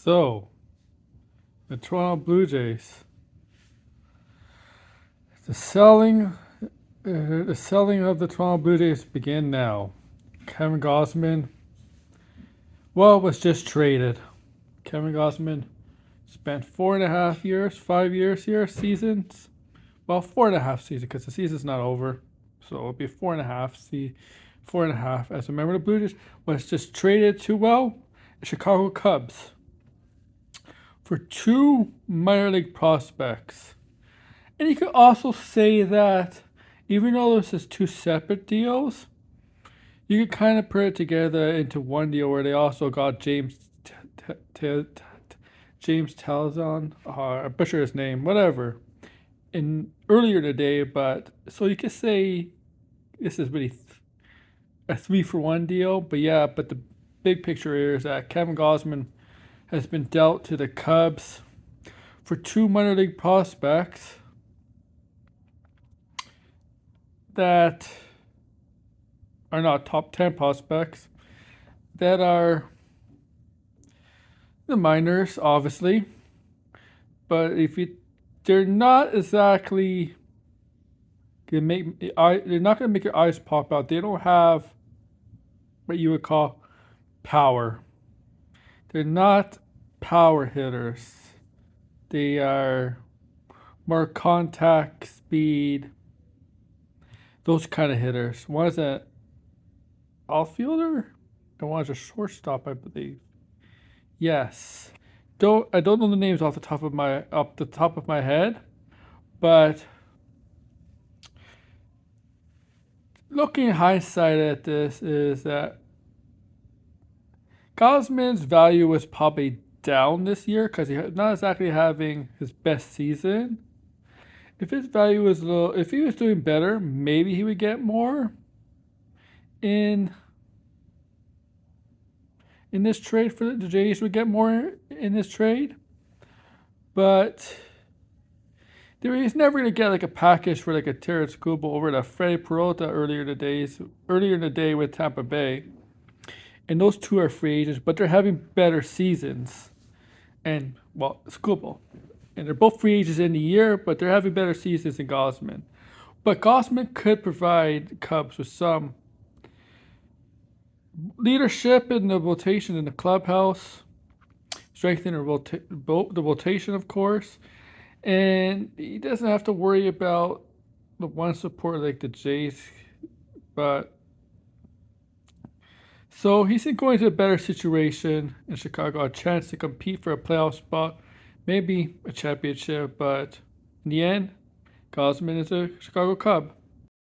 So, the Toronto Blue Jays. The selling, the selling of the Toronto Blue Jays begin now. Kevin Gausman, was just traded. Kevin Gausman spent 4.5 years, 5 years here, seasons. Well, 4.5 seasons because the season's not over, so it'll be 4.5. 4.5 as a member of the Blue Jays was just traded to the Chicago Cubs for two minor league prospects. And you could also say that even though this is two separate deals, you could kind of put it together into one deal where they also got James Talzon, I butcher his name, whatever, in earlier in the day. But so you could say this is really a 3-for-1 deal. But the big picture here is that Kevin Gausman has been dealt to the Cubs for two minor league prospects that are not top 10 prospects, that are the minors, obviously. But they're not exactly they're not gonna make your eyes pop out. They don't have what you would call power. They're not power hitters. They are more contact, speed, those kind of hitters. One is an outfielder and one is a shortstop, I believe. Yes. I don't know the names off the top of my head, but looking in hindsight at this is that Gausman's value was probably down this year because he's not exactly having his best season. If his value was if he was doing better, maybe he would get more in this trade. For the Jays would get more in this trade, but he's never gonna get like a package for like a Terrence Kubo over to Freddie Peralta earlier in the day with Tampa Bay, and those two are free agents, but they're having better seasons, and it's Kubo. And they're both free agents in the year, but they're having better seasons than Gausman. But Gausman could provide Cubs with some leadership in the rotation in the clubhouse, strengthening the rotation, of course. And he doesn't have to worry about the one support like the Jays. But so he's going to a better situation in Chicago, a chance to compete for a playoff spot, maybe a championship, but in the end, Gausman is a Chicago Cub.